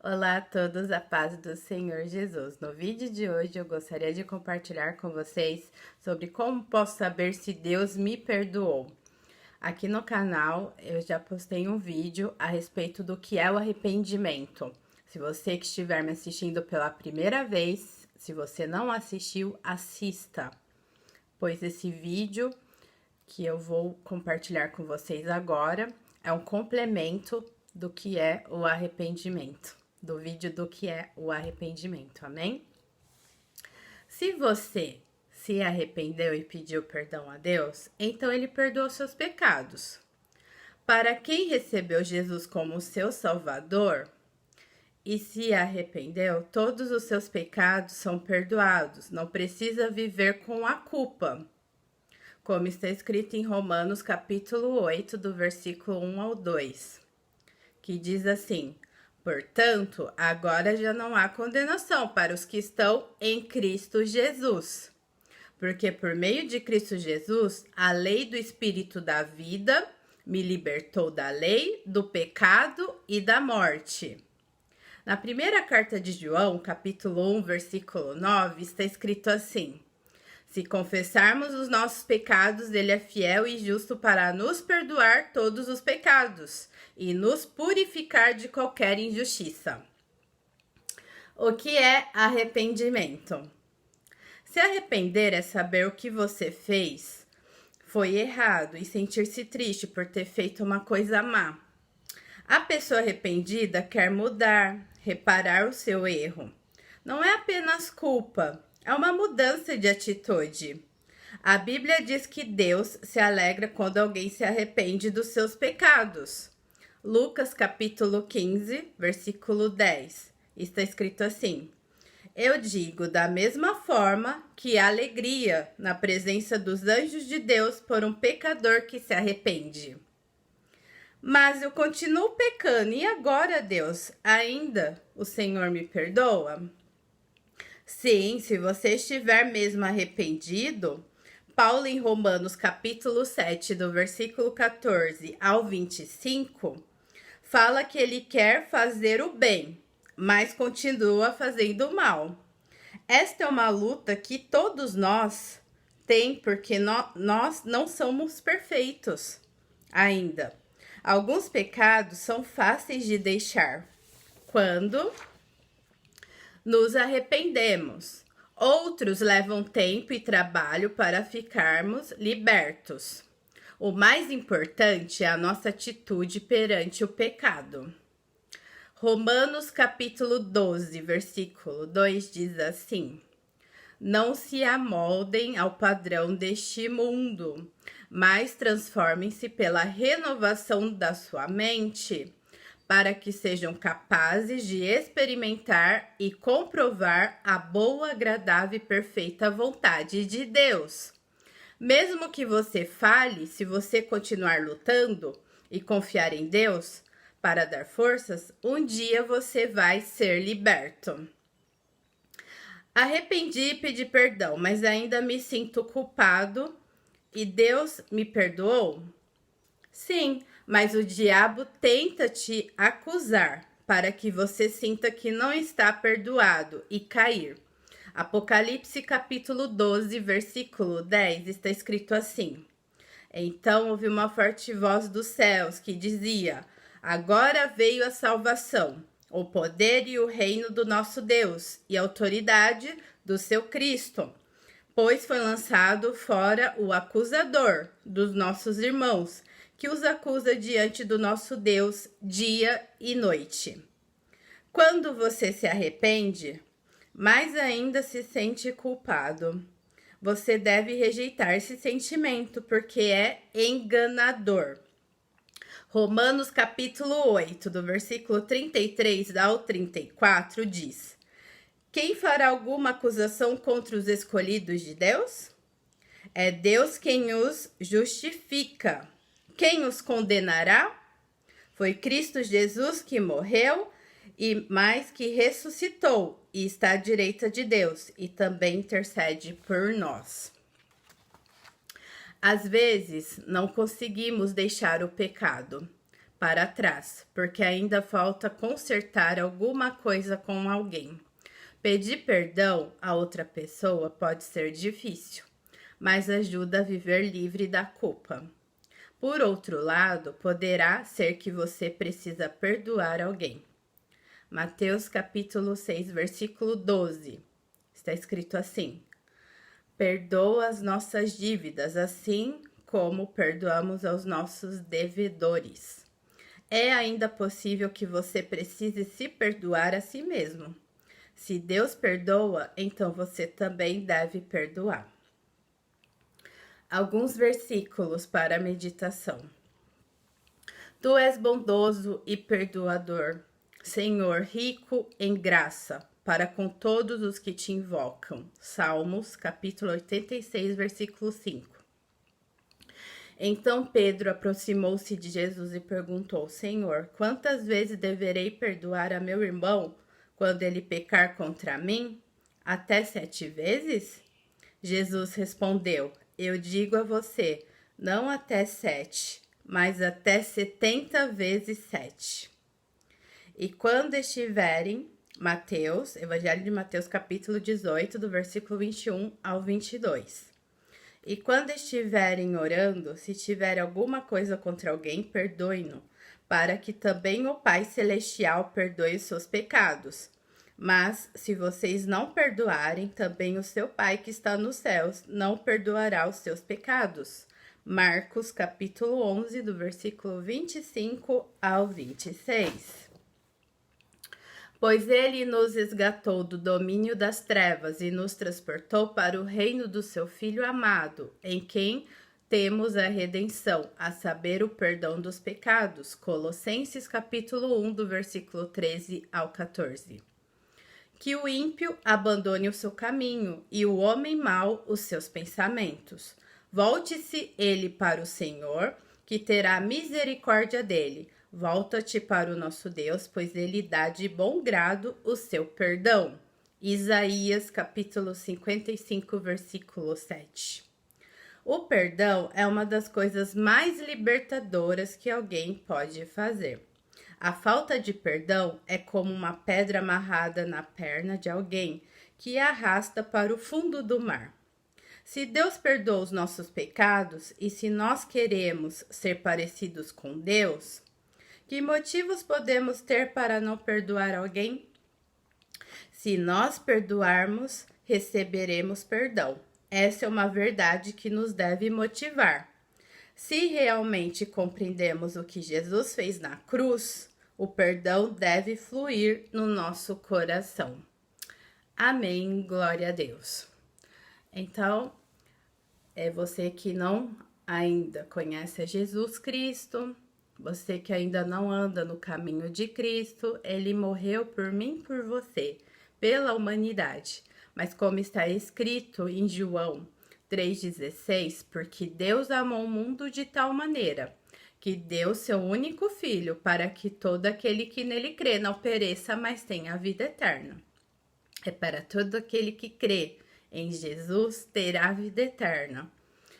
Olá a todos, a paz do Senhor Jesus. No vídeo de hoje eu gostaria de compartilhar com vocês sobre como posso saber se Deus me perdoou. Aqui no canal eu já postei um vídeo a respeito do que é o arrependimento. Se você que estiver me assistindo pela primeira vez, se você não assistiu, assista, pois esse vídeo que eu vou compartilhar com vocês agora é um complemento do que é o arrependimento. Do vídeo do que é o arrependimento, amém? Se você se arrependeu e pediu perdão a Deus, então Ele perdoou seus pecados. Para quem recebeu Jesus como seu Salvador e se arrependeu, todos os seus pecados são perdoados, não precisa viver com a culpa. Como está escrito em Romanos capítulo 8, do versículo 1 ao 2, que diz assim: portanto, agora já não há condenação para os que estão em Cristo Jesus. Porque por meio de Cristo Jesus, a lei do Espírito da vida me libertou da lei, do pecado e da morte. Na primeira carta de João, capítulo 1, versículo 9, está escrito assim: se confessarmos os nossos pecados, Ele é fiel e justo para nos perdoar todos os pecados e nos purificar de qualquer injustiça. O que é arrependimento? Se arrepender é saber o que você fez foi errado e sentir-se triste por ter feito uma coisa má. A pessoa arrependida quer mudar, reparar o seu erro. Não é apenas culpa, é uma mudança de atitude. A Bíblia diz que Deus se alegra quando alguém se arrepende dos seus pecados. Lucas capítulo 15, versículo 10. Está escrito assim: eu digo da mesma forma que há alegria na presença dos anjos de Deus por um pecador que se arrepende. Mas eu continuo pecando, e agora, Deus, ainda o Senhor me perdoa? Sim, se você estiver mesmo arrependido, Paulo em Romanos capítulo 7, do versículo 14 ao 25, fala que ele quer fazer o bem, mas continua fazendo o mal. Esta é uma luta que todos nós temos, porque nós não somos perfeitos ainda. Alguns pecados são fáceis de deixar quando nos arrependemos. Outros levam tempo e trabalho para ficarmos libertos. O mais importante é a nossa atitude perante o pecado. Romanos capítulo 12, versículo 2 diz assim: não se amoldem ao padrão deste mundo, mas transformem-se pela renovação da sua mente, para que sejam capazes de experimentar e comprovar a boa, agradável e perfeita vontade de Deus. Mesmo que você falhe, se você continuar lutando e confiar em Deus para dar forças, um dia você vai ser liberto. Arrependi e pedi perdão, mas ainda me sinto culpado e Deus me perdoou? Sim, mas o diabo tenta te acusar para que você sinta que não está perdoado e cair. Apocalipse capítulo 12, versículo 10 está escrito assim: então ouvi uma forte voz dos céus que dizia: agora veio a salvação, o poder e o reino do nosso Deus e a autoridade do seu Cristo, pois foi lançado fora o acusador dos nossos irmãos, que os acusa diante do nosso Deus dia e noite. Quando você se arrepende, mais ainda se sente culpado. Você deve rejeitar esse sentimento, porque é enganador. Romanos capítulo 8, do versículo 33 ao 34, diz: quem fará alguma acusação contra os escolhidos de Deus? É Deus quem os justifica. Quem os condenará? Foi Cristo Jesus que morreu e mais que ressuscitou e está à direita de Deus e também intercede por nós. Às vezes, não conseguimos deixar o pecado. para trás, porque ainda falta consertar alguma coisa com alguém. Pedir perdão a outra pessoa pode ser difícil, mas ajuda a viver livre da culpa. Por outro lado, poderá ser que você precisa perdoar alguém. Mateus capítulo 6, versículo 12. Está escrito assim: perdoa as nossas dívidas, assim como perdoamos aos nossos devedores. É ainda possível que você precise se perdoar a si mesmo. Se Deus perdoa, então você também deve perdoar. Alguns versículos para a meditação. Tu és bondoso e perdoador, Senhor, rico em graça, para com todos os que te invocam. Salmos, capítulo 86, versículo 5. Então Pedro aproximou-se de Jesus e perguntou: Senhor, quantas vezes deverei perdoar a meu irmão quando ele pecar contra mim? Até 7 vezes? Jesus respondeu: eu digo a você, não até 7, mas até 70 vezes 7. E quando estiverem, Evangelho de Mateus, capítulo 18, do versículo 21 ao 22. E quando estiverem orando, se tiver alguma coisa contra alguém, perdoe-no, para que também o Pai Celestial perdoe os seus pecados. Mas, se vocês não perdoarem, também o seu Pai que está nos céus não perdoará os seus pecados. Marcos, capítulo 11, do versículo 25 ao 26. Pois ele nos resgatou do domínio das trevas e nos transportou para o reino do seu Filho amado, em quem temos a redenção, a saber, o perdão dos pecados. Colossenses, capítulo 1, do versículo 13 ao 14. Que o ímpio abandone o seu caminho e o homem mau os seus pensamentos. Volte-se ele para o Senhor, que terá misericórdia dele. Volta-te para o nosso Deus, pois ele dá de bom grado o seu perdão. Isaías, capítulo 55, versículo 7. O perdão é uma das coisas mais libertadoras que alguém pode fazer. A falta de perdão é como uma pedra amarrada na perna de alguém que a arrasta para o fundo do mar. Se Deus perdoa os nossos pecados e se nós queremos ser parecidos com Deus, que motivos podemos ter para não perdoar alguém? Se nós perdoarmos, receberemos perdão. Essa é uma verdade que nos deve motivar. Se realmente compreendemos o que Jesus fez na cruz, o perdão deve fluir no nosso coração. Amém, glória a Deus. Então, é você que não ainda conhece a Jesus Cristo, você que ainda não anda no caminho de Cristo, ele morreu por mim e por você, pela humanidade. Mas como está escrito em João 3,16, porque Deus amou o mundo de tal maneira que deu seu único filho para que todo aquele que nele crê não pereça, mas tenha a vida eterna. É para todo aquele que crê em Jesus terá a vida eterna.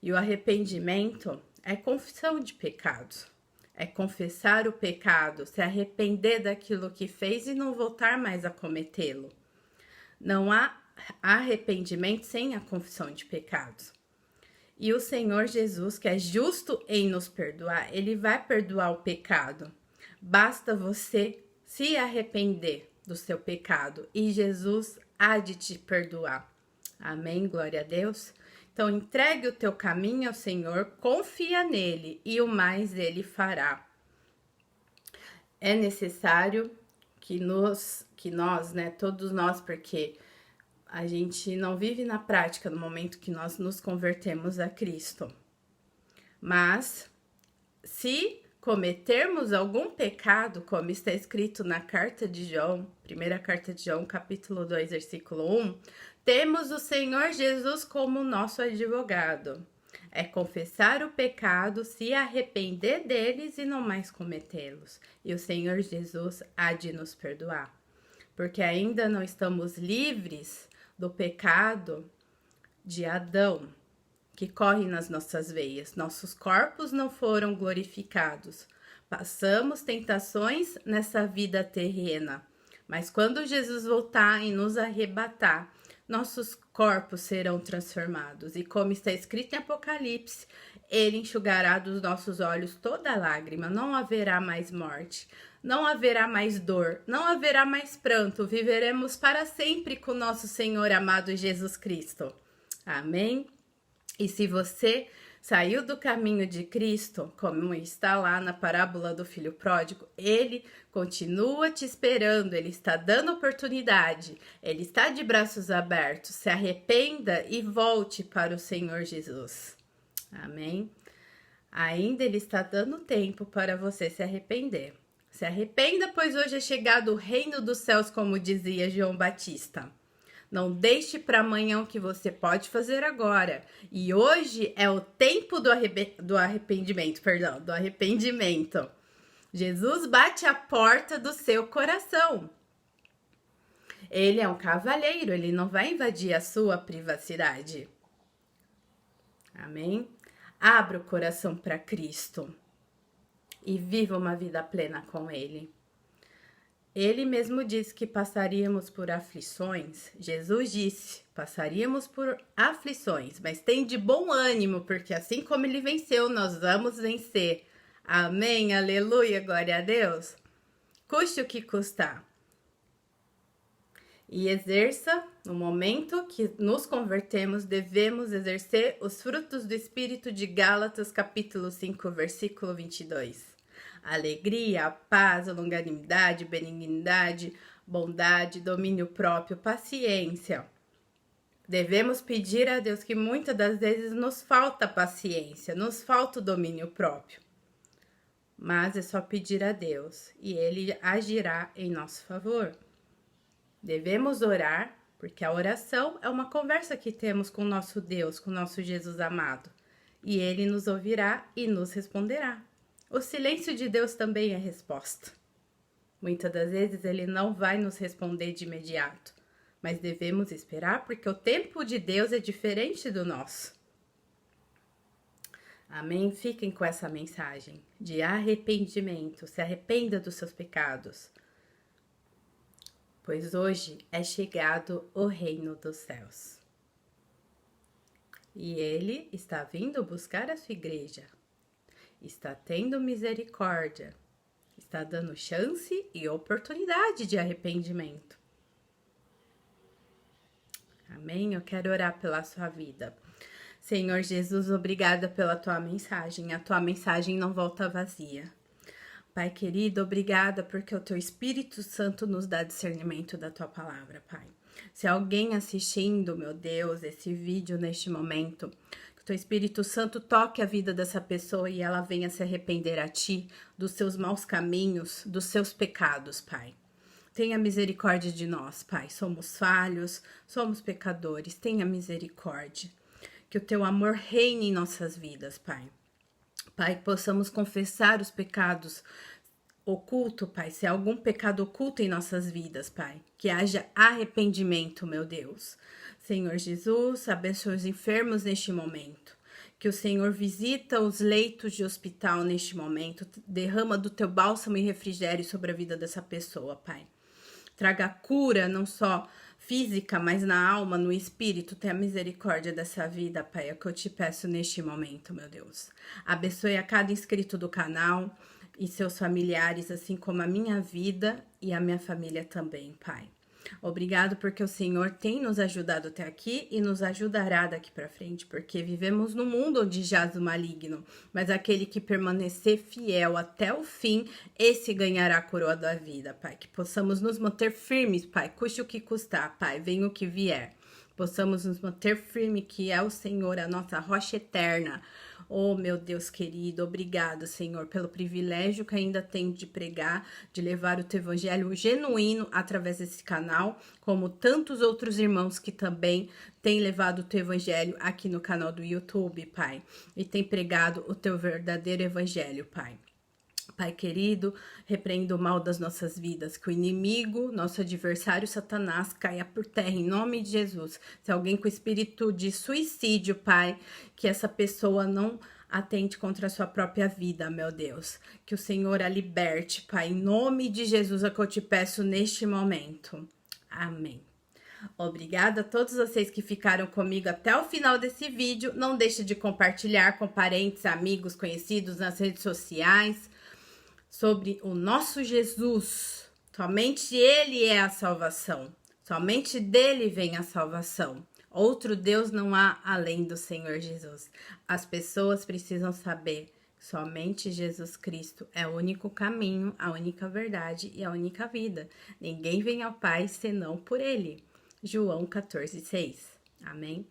E o arrependimento é confissão de pecados. É confessar o pecado, se arrepender daquilo que fez e não voltar mais a cometê-lo. Não há arrependimento sem a confissão de pecados. E o Senhor Jesus, que é justo em nos perdoar, ele vai perdoar o pecado. Basta você se arrepender do seu pecado e Jesus há de te perdoar. Amém? Glória a Deus. Então, entregue o teu caminho ao Senhor, confia nele e o mais ele fará. É necessário que nós, né, todos nós, porque a gente não vive na prática no momento que nós nos convertemos a Cristo. Mas, se cometermos algum pecado, como está escrito na carta de João, primeira carta de João, capítulo 2, versículo 1, temos o Senhor Jesus como nosso advogado. É confessar o pecado, se arrepender deles e não mais cometê-los. E o Senhor Jesus há de nos perdoar. Porque ainda não estamos livres do pecado de Adão, que corre nas nossas veias. Nossos corpos não foram glorificados passamos tentações nessa vida terrena, mas quando Jesus voltar e nos arrebatar, nossos corpos serão transformados. E como está escrito em Apocalipse, ele enxugará dos nossos olhos toda lágrima. Não haverá mais morte, não haverá mais dor, não haverá mais pranto. Viveremos para sempre com nosso Senhor amado Jesus Cristo. Amém? E se você saiu do caminho de Cristo, como está lá na parábola do filho pródigo, ele continua te esperando, ele está dando oportunidade, ele está de braços abertos. Se arrependa e volte para o Senhor Jesus. Amém? Ainda ele está dando tempo para você se arrepender. Se arrependa, pois hoje é chegado o reino dos céus, como dizia João Batista. Não deixe para amanhã o que você pode fazer agora. E hoje é o tempo do arrependimento. Jesus bate a porta do seu coração. Ele é um cavalheiro, ele não vai invadir a sua privacidade. Amém? Abra o coração para Cristo e viva uma vida plena com Ele. Ele mesmo disse que passaríamos por aflições. Jesus disse, passaríamos por aflições, mas tem de bom ânimo, porque assim como ele venceu, nós vamos vencer. Amém, aleluia, glória a Deus. Custe o que custar. E exerça, no momento que nos convertemos, devemos exercer os frutos do Espírito de Gálatas, capítulo 5, versículo 22. Alegria, paz, longanimidade, benignidade, bondade, domínio próprio, paciência. Devemos pedir a Deus, que muitas das vezes nos falta paciência, nos falta o domínio próprio. Mas é só pedir a Deus e Ele agirá em nosso favor. Devemos orar, porque a oração é uma conversa que temos com o nosso Deus, com o nosso Jesus amado. E Ele nos ouvirá e nos responderá. O silêncio de Deus também é resposta. Muitas das vezes Ele não vai nos responder de imediato, mas devemos esperar, porque o tempo de Deus é diferente do nosso. Amém? Fiquem com essa mensagem de arrependimento. Se arrependa dos seus pecados, pois hoje é chegado o reino dos céus. E Ele está vindo buscar a sua igreja. Está tendo misericórdia, está dando chance e oportunidade de arrependimento. Amém? Eu quero orar pela sua vida. Senhor Jesus, obrigada pela tua mensagem. A tua mensagem não volta vazia. Pai querido, obrigada porque o teu Espírito Santo nos dá discernimento da tua palavra, Pai. Se alguém assistindo, meu Deus, esse vídeo neste momento, que o teu Espírito Santo toque a vida dessa pessoa e ela venha se arrepender a ti dos seus maus caminhos, dos seus pecados, Pai. Tenha misericórdia de nós, Pai. Somos falhos, somos pecadores. Tenha misericórdia. Que o teu amor reine em nossas vidas, Pai. Pai, que possamos confessar os pecados ocultos, Pai. Se há algum pecado oculto em nossas vidas, Pai. Que haja arrependimento, meu Deus. Senhor Jesus, abençoe os enfermos neste momento. Que o Senhor visita os leitos de hospital neste momento. Derrama do teu bálsamo e refrigério sobre a vida dessa pessoa, Pai. Traga cura, não só física, mas na alma, no espírito. Tenha misericórdia dessa vida, Pai. É o que eu te peço neste momento, meu Deus. Abençoe a cada inscrito do canal e seus familiares, assim como a minha vida e a minha família também, Pai. Obrigado porque o Senhor tem nos ajudado até aqui e nos ajudará daqui para frente, porque vivemos num mundo onde jaz o maligno, mas aquele que permanecer fiel até o fim, esse ganhará a coroa da vida, Pai. Que possamos nos manter firmes, Pai, custe o que custar, Pai, venha o que vier. Possamos nos manter firme, que é o Senhor, a nossa rocha eterna. Oh, meu Deus querido, obrigado, Senhor, pelo privilégio que ainda tenho de pregar, de levar o teu evangelho genuíno através desse canal, como tantos outros irmãos que também têm levado o teu evangelho aqui no canal do YouTube, Pai, e têm pregado o teu verdadeiro evangelho, Pai. Pai querido, repreenda o mal das nossas vidas, que o inimigo, nosso adversário Satanás, caia por terra em nome de Jesus. Se alguém com espírito de suicídio, Pai, que essa pessoa não atente contra a sua própria vida, meu Deus. Que o Senhor a liberte, Pai. Em nome de Jesus é que eu te peço neste momento. Amém. Obrigada a todos vocês que ficaram comigo até o final desse vídeo. Não deixe de compartilhar com parentes, amigos, conhecidos nas redes sociais sobre o nosso Jesus. Somente Ele é a salvação. Somente dele vem a salvação. Outro Deus não há além do Senhor Jesus. As pessoas precisam saber que somente Jesus Cristo é o único caminho, a única verdade e a única vida. Ninguém vem ao Pai senão por Ele. João 14:6. Amém?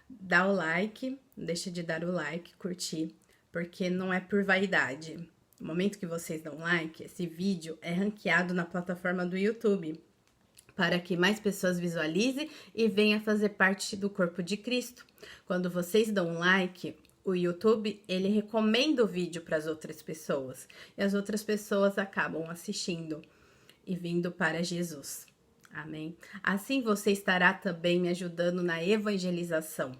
Dá o like, não deixa de dar o like, curtir, porque não é por vaidade. No momento que vocês dão like, esse vídeo é ranqueado na plataforma do YouTube, para que mais pessoas visualizem e venham fazer parte do corpo de Cristo. Quando vocês dão um like, o YouTube, ele recomenda o vídeo para as outras pessoas. E as outras pessoas acabam assistindo e vindo para Jesus. Amém? Assim você estará também me ajudando na evangelização.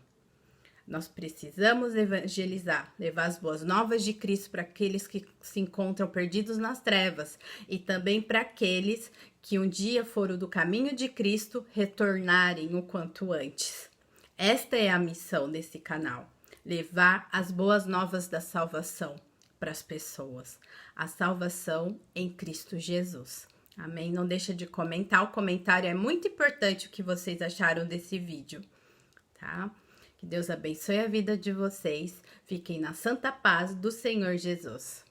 Nós precisamos evangelizar, levar as boas novas de Cristo para aqueles que se encontram perdidos nas trevas e também para aqueles que um dia foram do caminho de Cristo retornarem o quanto antes. Esta é a missão desse canal, levar as boas novas da salvação para as pessoas. A salvação em Cristo Jesus. Amém? Não deixa de comentar, o comentário é muito importante o que vocês acharam desse vídeo, tá? Que Deus abençoe a vida de vocês. Fiquem na santa paz do Senhor Jesus.